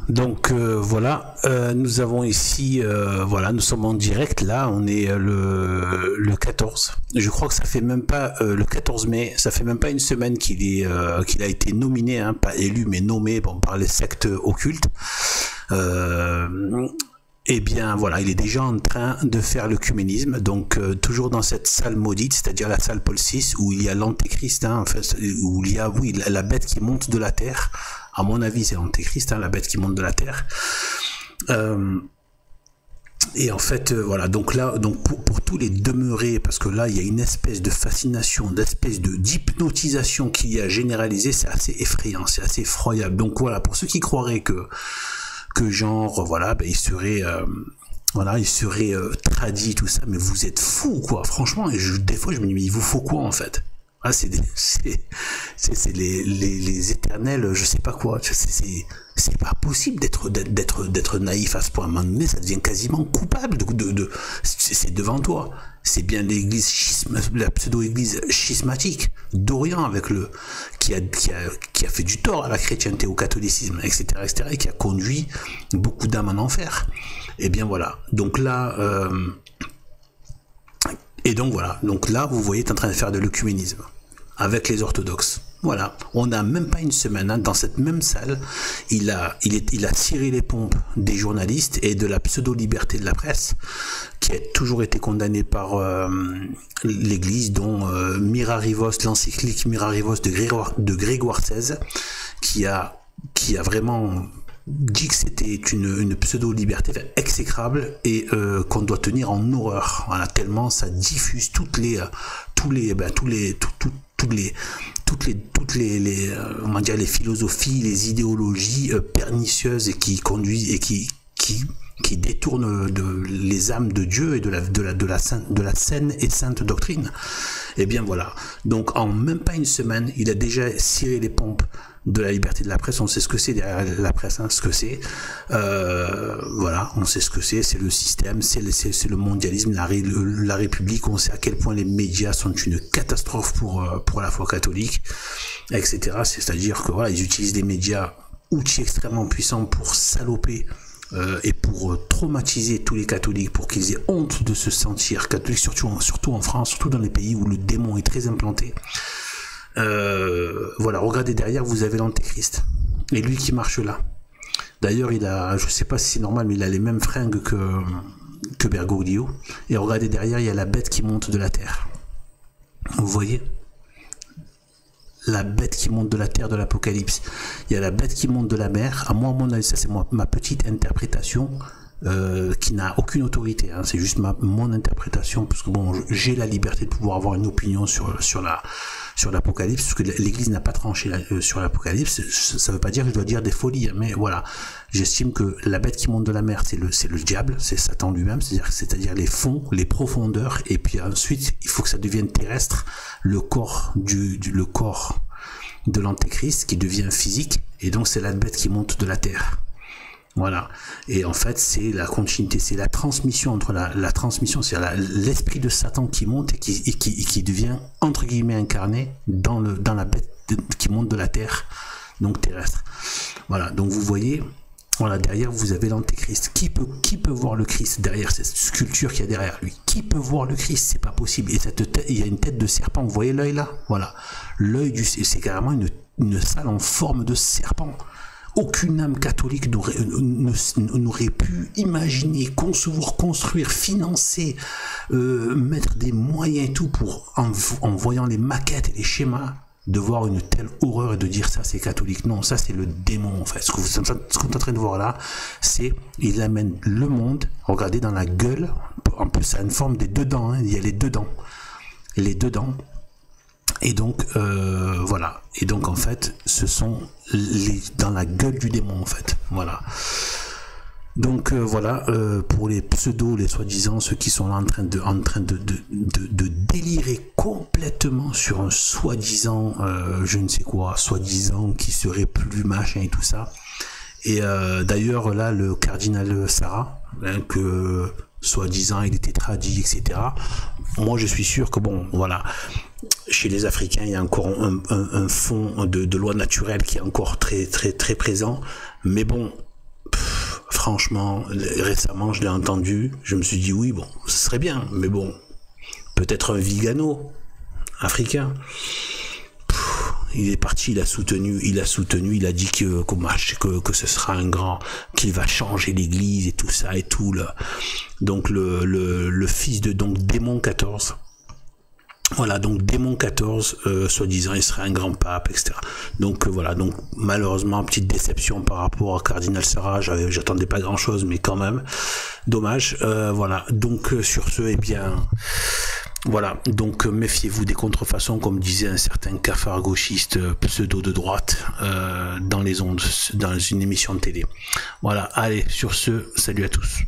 Donc voilà, nous avons ici, voilà, nous sommes en direct là, on est le 14. Je crois que ça fait même pas le 14 mai, ça fait même pas une semaine qu'il a été nominé, hein, pas élu mais nommé bon, par les sectes occultes. Eh bien voilà, il est déjà en train de faire l'œcuménisme, donc toujours dans cette salle maudite, c'est-à-dire la salle Paul VI, où il y a l'antéchrist, hein, enfin, où il y a, oui, la bête qui monte de la terre. À mon avis, c'est l'antéchrist, hein, la bête qui monte de la terre. Et en fait, voilà, donc là, donc pour tous les demeurés, parce que là, il y a une espèce de fascination, d'espèce d'hypnotisation qui a généralisé, c'est assez effrayant, c'est assez effroyable. Donc voilà, pour ceux qui croiraient que genre, voilà, ben, il serait tradit, tout ça, mais vous êtes fous, quoi, franchement, et des fois, je me dis, mais il vous faut quoi, en fait? Ah, c'est les éternels, je sais pas quoi. C'est pas possible d'être naïf à ce point. À un moment donné, ça devient quasiment coupable c'est devant toi. C'est bien l'église la pseudo-église schismatique d'Orient avec qui a fait du tort à la chrétienté, au catholicisme, etc., et qui a conduit beaucoup d'âmes en enfer. Et bien voilà. Donc là, donc là, vous voyez, est en train de faire de l'œcuménisme avec les orthodoxes. Voilà, on n'a même pas une semaine, hein, dans cette même salle, il a ciré les pompes des journalistes et de la pseudo-liberté de la presse, qui a toujours été condamnée par l'Église, dont Mirarivos, l'encyclique Mirarivos de Grégoire XVI, qui a vraiment dit que c'était une pseudo-liberté exécrable et qu'on doit tenir en horreur. Voilà, tellement ça diffuse toutes les on va dire les philosophies, les idéologies pernicieuses et qui conduisent et qui détournent les âmes de Dieu et de la saine et sainte doctrine. Et bien voilà. Donc en même pas une semaine, il a déjà ciré les pompes de la liberté de la presse. On sait ce que c'est derrière la presse, hein, ce que c'est. Voilà, on sait ce que c'est le système, c'est le mondialisme, la République. On sait à quel point les médias sont une catastrophe pour la foi catholique, etc. C'est-à-dire que voilà, ils utilisent les médias, outils extrêmement puissants pour saloper et pour traumatiser tous les catholiques, pour qu'ils aient honte de se sentir catholiques, surtout en France, surtout dans les pays où le démon est très implanté. Voilà, regardez derrière, vous avez l'antéchrist et lui qui marche là. D'ailleurs, je sais pas si c'est normal, mais il a les mêmes fringues que Bergoglio. Et regardez derrière, il y a la bête qui monte de la terre. Vous voyez, la bête qui monte de la terre de l'Apocalypse. Il y a la bête qui monte de la mer. À mon avis, ça c'est ma petite interprétation. Qui n'a aucune autorité, hein. C'est juste mon interprétation, parce que bon, j'ai la liberté de pouvoir avoir une opinion sur l'Apocalypse, parce que l'Église n'a pas tranché sur l'Apocalypse. Ça veut pas dire que je dois dire des folies, hein, mais voilà, j'estime que la bête qui monte de la mer, c'est le diable, c'est Satan lui-même, c'est-à-dire les fonds, les profondeurs, et puis ensuite il faut que ça devienne terrestre, le corps le corps de l'antéchrist qui devient physique, et donc c'est la bête qui monte de la terre. Voilà. Et en fait, c'est la continuité, c'est la transmission entre la transmission, c'est l'esprit de Satan qui monte et qui devient, entre guillemets, incarné dans la bête qui monte de la terre, donc terrestre. Voilà. Donc vous voyez, voilà, derrière vous avez l'antéchrist. Qui peut voir le Christ derrière cette sculpture qu'il y a derrière lui? Qui peut voir le Christ? C'est pas possible. Et il y a une tête de serpent. Vous voyez l'œil là? Voilà. L'œil c'est carrément une salle en forme de serpent. Aucune âme catholique n'aurait pu imaginer, concevoir, construire, financer, mettre des moyens et tout pour, en voyant les maquettes et les schémas, de voir une telle horreur et de dire ça c'est catholique. Non, ça c'est le démon en fait. Ce que vous êtes en train de voir là, c'est il amène le monde, regardez dans la gueule, en plus ça a une forme des deux dents, hein, il y a les deux dents. Et donc voilà. Et donc en fait, ce sont dans la gueule du démon en fait. Voilà. Donc voilà, pour les pseudos, les soi-disant, ceux qui sont là en train de délirer complètement sur un soi-disant, je ne sais quoi, soi-disant qui serait plus machin et tout ça. Et d'ailleurs là, le cardinal Sarah, hein, que soi-disant il était tradit, etc. Moi je suis sûr que bon, voilà. Chez les Africains, il y a encore un fond de loi naturelle qui est encore très très très présent. Mais bon, Franchement, récemment, je l'ai entendu, je me suis dit oui, bon, ce serait bien, mais bon, peut-être un Vigano africain. Il est parti, il a soutenu, il a dit que ce sera un grand, qu'il va changer l'église et tout ça et tout là. Donc le fils de donc Démon 14. Voilà, donc Démon 14, soi-disant, il serait un grand pape, etc. Donc voilà, donc malheureusement, petite déception par rapport à Cardinal Sarah, j'attendais pas grand-chose, mais quand même, dommage. Voilà, donc sur ce, eh bien, voilà, donc méfiez-vous des contrefaçons, comme disait un certain cafard gauchiste pseudo de droite dans les ondes, dans une émission de télé. Voilà, allez, sur ce, salut à tous.